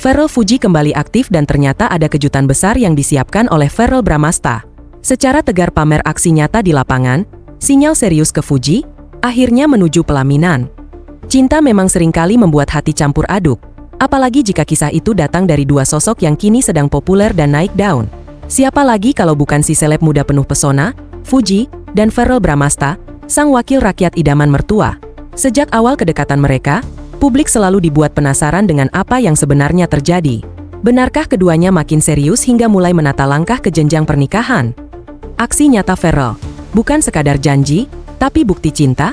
Verrell Fuji kembali aktif dan ternyata ada kejutan besar yang disiapkan oleh Verrell Bramasta. Secara tegar pamer aksi nyata di lapangan, sinyal serius ke Fuji, akhirnya menuju pelaminan. Cinta memang seringkali membuat hati campur aduk, apalagi jika kisah itu datang dari dua sosok yang kini sedang populer dan naik daun. Siapa lagi kalau bukan si seleb muda penuh pesona, Fuji, dan Verrell Bramasta, sang wakil rakyat idaman mertua. Sejak awal kedekatan mereka, publik selalu dibuat penasaran dengan apa yang sebenarnya terjadi. Benarkah keduanya makin serius hingga mulai menata langkah ke jenjang pernikahan? Aksi nyata Verrell, bukan sekadar janji, tapi bukti cinta?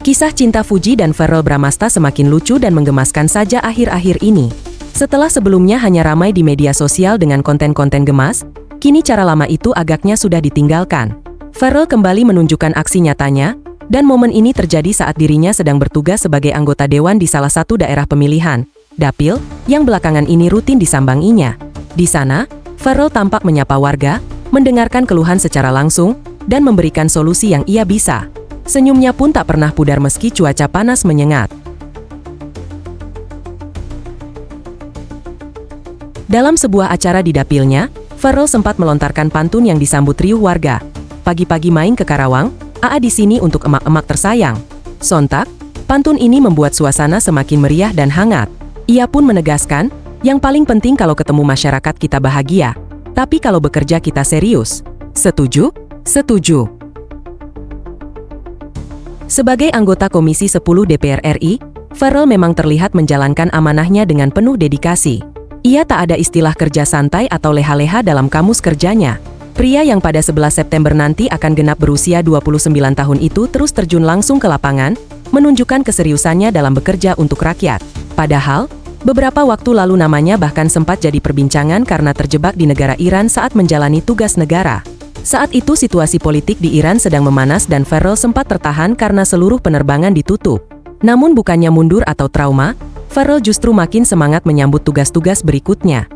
Kisah cinta Fuji dan Verrell Bramasta semakin lucu dan menggemaskan saja akhir-akhir ini. Setelah sebelumnya hanya ramai di media sosial dengan konten-konten gemas, kini cara lama itu agaknya sudah ditinggalkan. Verrell kembali menunjukkan aksi nyatanya, dan momen ini terjadi saat dirinya sedang bertugas sebagai anggota dewan di salah satu daerah pemilihan, Dapil, yang belakangan ini rutin disambanginya. Di sana, Verrell tampak menyapa warga, mendengarkan keluhan secara langsung, dan memberikan solusi yang ia bisa. Senyumnya pun tak pernah pudar meski cuaca panas menyengat. Dalam sebuah acara di dapilnya, Verrell sempat melontarkan pantun yang disambut riuh warga. Pagi-pagi main ke Karawang, AA di sini untuk emak-emak tersayang. Sontak, pantun ini membuat suasana semakin meriah dan hangat. Ia pun menegaskan, yang paling penting kalau ketemu masyarakat kita bahagia, tapi kalau bekerja kita serius. Setuju? Setuju. Sebagai anggota Komisi 10 DPR RI, Verrell memang terlihat menjalankan amanahnya dengan penuh dedikasi. Ia tak ada istilah kerja santai atau leha-leha dalam kamus kerjanya. Pria yang pada 11 September nanti akan genap berusia 29 tahun itu terus terjun langsung ke lapangan, menunjukkan keseriusannya dalam bekerja untuk rakyat. Padahal, beberapa waktu lalu namanya bahkan sempat jadi perbincangan karena terjebak di negara Iran saat menjalani tugas negara. Saat itu situasi politik di Iran sedang memanas dan Verrell sempat tertahan karena seluruh penerbangan ditutup. Namun bukannya mundur atau trauma, Verrell justru makin semangat menyambut tugas-tugas berikutnya.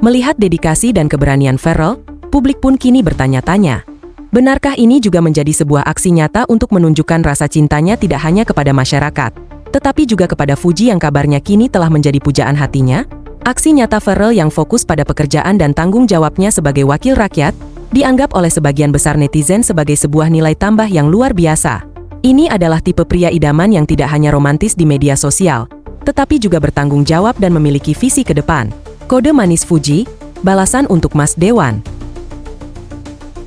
Melihat dedikasi dan keberanian Verrell, publik pun kini bertanya-tanya. Benarkah ini juga menjadi sebuah aksi nyata untuk menunjukkan rasa cintanya tidak hanya kepada masyarakat, tetapi juga kepada Fuji yang kabarnya kini telah menjadi pujaan hatinya? Aksi nyata Verrell yang fokus pada pekerjaan dan tanggung jawabnya sebagai wakil rakyat, dianggap oleh sebagian besar netizen sebagai sebuah nilai tambah yang luar biasa. Ini adalah tipe pria idaman yang tidak hanya romantis di media sosial, tetapi juga bertanggung jawab dan memiliki visi ke depan. Kode manis Fuji, balasan untuk Mas Dewan.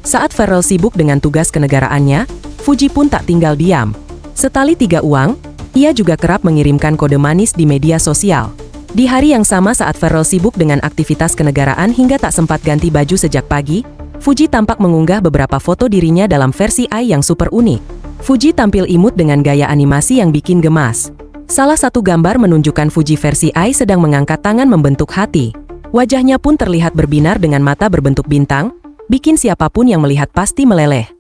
Saat Verrell sibuk dengan tugas kenegaraannya, Fuji pun tak tinggal diam. Setali 3 uang, ia juga kerap mengirimkan kode manis di media sosial. Di hari yang sama saat Verrell sibuk dengan aktivitas kenegaraan hingga tak sempat ganti baju sejak pagi, Fuji tampak mengunggah beberapa foto dirinya dalam versi AI yang super unik. Fuji tampil imut dengan gaya animasi yang bikin gemas. Salah satu gambar menunjukkan Fuji versi AI sedang mengangkat tangan membentuk hati. Wajahnya pun terlihat berbinar dengan mata berbentuk bintang, bikin siapapun yang melihat pasti meleleh.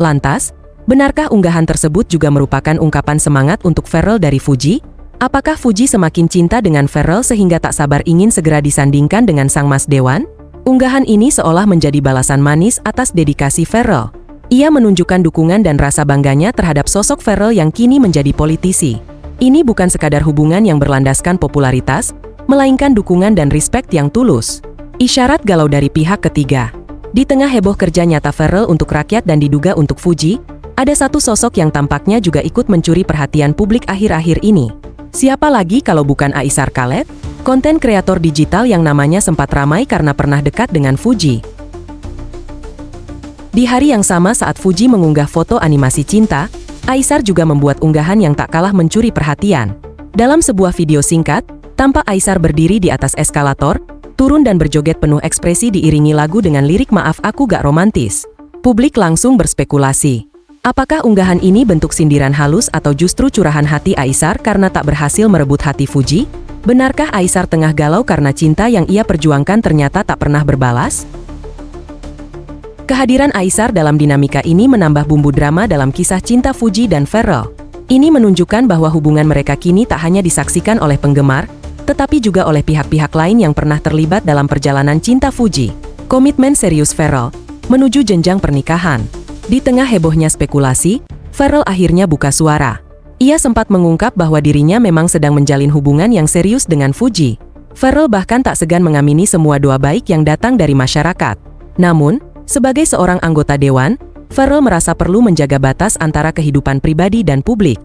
Lantas, benarkah unggahan tersebut juga merupakan ungkapan semangat untuk Verrell dari Fuji? Apakah Fuji semakin cinta dengan Verrell sehingga tak sabar ingin segera disandingkan dengan sang Mas Dewan? Unggahan ini seolah menjadi balasan manis atas dedikasi Verrell. Ia menunjukkan dukungan dan rasa bangganya terhadap sosok Verrell yang kini menjadi politisi. Ini bukan sekadar hubungan yang berlandaskan popularitas, melainkan dukungan dan respect yang tulus. Isyarat galau dari pihak ketiga. Di tengah heboh kerja nyata Verrell untuk rakyat dan diduga untuk Fuji, ada satu sosok yang tampaknya juga ikut mencuri perhatian publik akhir-akhir ini. Siapa lagi kalau bukan Aisar Khaled, konten kreator digital yang namanya sempat ramai karena pernah dekat dengan Fuji. Di hari yang sama saat Fuji mengunggah foto animasi cinta, Aisar juga membuat unggahan yang tak kalah mencuri perhatian. Dalam sebuah video singkat, tampak Aisar berdiri di atas eskalator, turun dan berjoget penuh ekspresi diiringi lagu dengan lirik "Maaf aku gak romantis". Publik langsung berspekulasi. Apakah unggahan ini bentuk sindiran halus atau justru curahan hati Aisar karena tak berhasil merebut hati Fuji? Benarkah Aisar tengah galau karena cinta yang ia perjuangkan ternyata tak pernah berbalas? Kehadiran Aisar dalam dinamika ini menambah bumbu drama dalam kisah cinta Fuji dan Verrell. Ini menunjukkan bahwa hubungan mereka kini tak hanya disaksikan oleh penggemar, tetapi juga oleh pihak-pihak lain yang pernah terlibat dalam perjalanan cinta Fuji. Komitmen serius Verrell menuju jenjang pernikahan. Di tengah hebohnya spekulasi, Verrell akhirnya buka suara. Ia sempat mengungkap bahwa dirinya memang sedang menjalin hubungan yang serius dengan Fuji. Ferrell bahkan tak segan mengamini semua doa baik yang datang dari masyarakat. Namun, sebagai seorang anggota dewan, Ferrell merasa perlu menjaga batas antara kehidupan pribadi dan publik.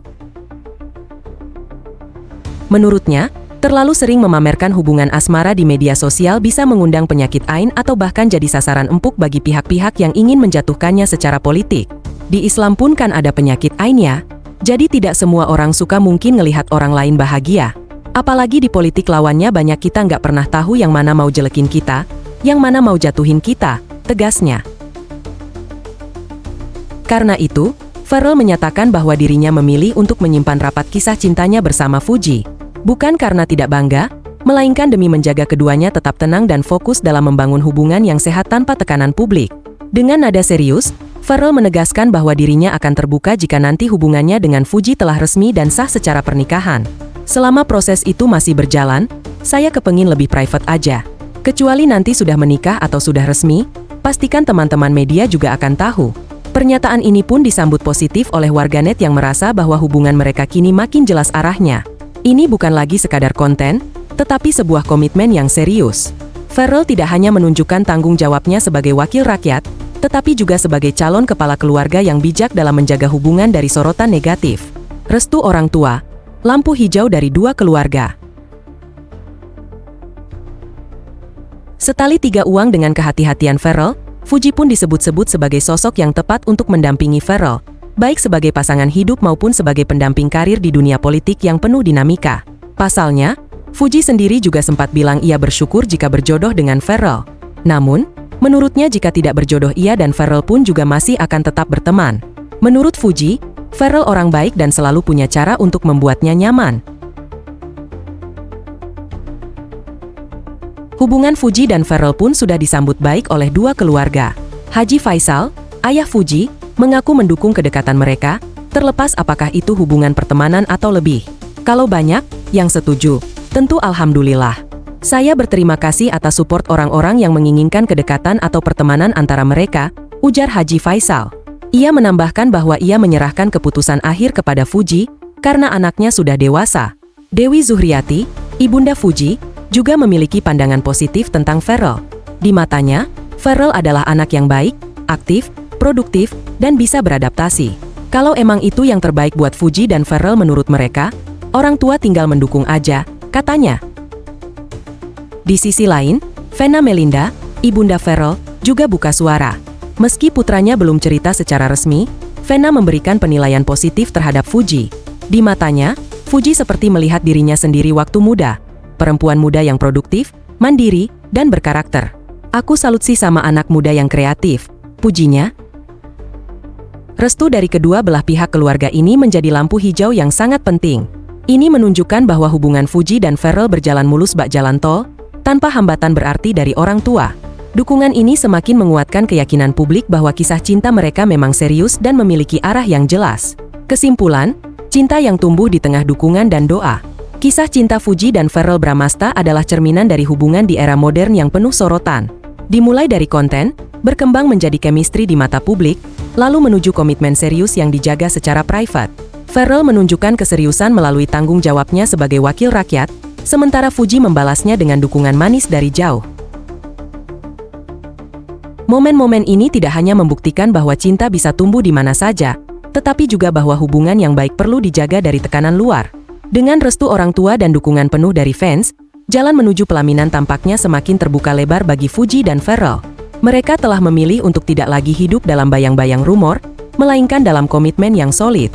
Menurutnya, terlalu sering memamerkan hubungan asmara di media sosial bisa mengundang penyakit ain atau bahkan jadi sasaran empuk bagi pihak-pihak yang ingin menjatuhkannya secara politik. Di Islam pun kan ada penyakit ain ya. Jadi tidak semua orang suka mungkin ngelihat orang lain bahagia. Apalagi di politik lawannya banyak kita nggak pernah tahu yang mana mau jelekin kita, yang mana mau jatuhin kita, tegasnya. Karena itu, Ferrell menyatakan bahwa dirinya memilih untuk menyimpan rapat kisah cintanya bersama Fuji. Bukan karena tidak bangga, melainkan demi menjaga keduanya tetap tenang dan fokus dalam membangun hubungan yang sehat tanpa tekanan publik. Dengan nada serius, Ferrell menegaskan bahwa dirinya akan terbuka jika nanti hubungannya dengan Fuji telah resmi dan sah secara pernikahan. Selama proses itu masih berjalan, saya kepengin lebih private aja. Kecuali nanti sudah menikah atau sudah resmi, pastikan teman-teman media juga akan tahu. Pernyataan ini pun disambut positif oleh warganet yang merasa bahwa hubungan mereka kini makin jelas arahnya. Ini bukan lagi sekadar konten, tetapi sebuah komitmen yang serius. Ferrell tidak hanya menunjukkan tanggung jawabnya sebagai wakil rakyat, tetapi juga sebagai calon kepala keluarga yang bijak dalam menjaga hubungan dari sorotan negatif. Restu orang tua, lampu hijau dari dua keluarga. Setali tiga uang dengan kehati-hatian Ferrell, Fuji pun disebut-sebut sebagai sosok yang tepat untuk mendampingi Ferrell, baik sebagai pasangan hidup maupun sebagai pendamping karir di dunia politik yang penuh dinamika. Pasalnya, Fuji sendiri juga sempat bilang ia bersyukur jika berjodoh dengan Ferrell. Namun, menurutnya jika tidak berjodoh ia dan Ferrell pun juga masih akan tetap berteman. Menurut Fuji, Ferrell orang baik dan selalu punya cara untuk membuatnya nyaman. Hubungan Fuji dan Ferrell pun sudah disambut baik oleh dua keluarga. Haji Faisal, ayah Fuji, mengaku mendukung kedekatan mereka, terlepas apakah itu hubungan pertemanan atau lebih. Kalau banyak yang setuju, tentu alhamdulillah. Saya berterima kasih atas support orang-orang yang menginginkan kedekatan atau pertemanan antara mereka, ujar Haji Faisal. Ia menambahkan bahwa ia menyerahkan keputusan akhir kepada Fuji, karena anaknya sudah dewasa. Dewi Zuhriati, ibunda Fuji, juga memiliki pandangan positif tentang Ferrell. Di matanya, Ferrell adalah anak yang baik, aktif, produktif, dan bisa beradaptasi. Kalau emang itu yang terbaik buat Fuji dan Ferrell menurut mereka, orang tua tinggal mendukung aja, katanya. Di sisi lain, Vena Melinda, ibunda Ferrell, juga buka suara. Meski putranya belum cerita secara resmi, Vena memberikan penilaian positif terhadap Fuji. Di matanya, Fuji seperti melihat dirinya sendiri waktu muda. Perempuan muda yang produktif, mandiri, dan berkarakter. Aku salut sih sama anak muda yang kreatif, pujinya. Restu dari kedua belah pihak keluarga ini menjadi lampu hijau yang sangat penting. Ini menunjukkan bahwa hubungan Fuji dan Ferrell berjalan mulus bak jalan tol, tanpa hambatan berarti dari orang tua. Dukungan ini semakin menguatkan keyakinan publik bahwa kisah cinta mereka memang serius dan memiliki arah yang jelas. Kesimpulan, cinta yang tumbuh di tengah dukungan dan doa. Kisah cinta Fuji dan Verrell Bramasta adalah cerminan dari hubungan di era modern yang penuh sorotan. Dimulai dari konten, berkembang menjadi chemistry di mata publik, lalu menuju komitmen serius yang dijaga secara private. Verrell menunjukkan keseriusan melalui tanggung jawabnya sebagai wakil rakyat, sementara Fuji membalasnya dengan dukungan manis dari jauh. Momen-momen ini tidak hanya membuktikan bahwa cinta bisa tumbuh di mana saja, tetapi juga bahwa hubungan yang baik perlu dijaga dari tekanan luar. Dengan restu orang tua dan dukungan penuh dari fans, jalan menuju pelaminan tampaknya semakin terbuka lebar bagi Fuji dan Verrell. Mereka telah memilih untuk tidak lagi hidup dalam bayang-bayang rumor, melainkan dalam komitmen yang solid.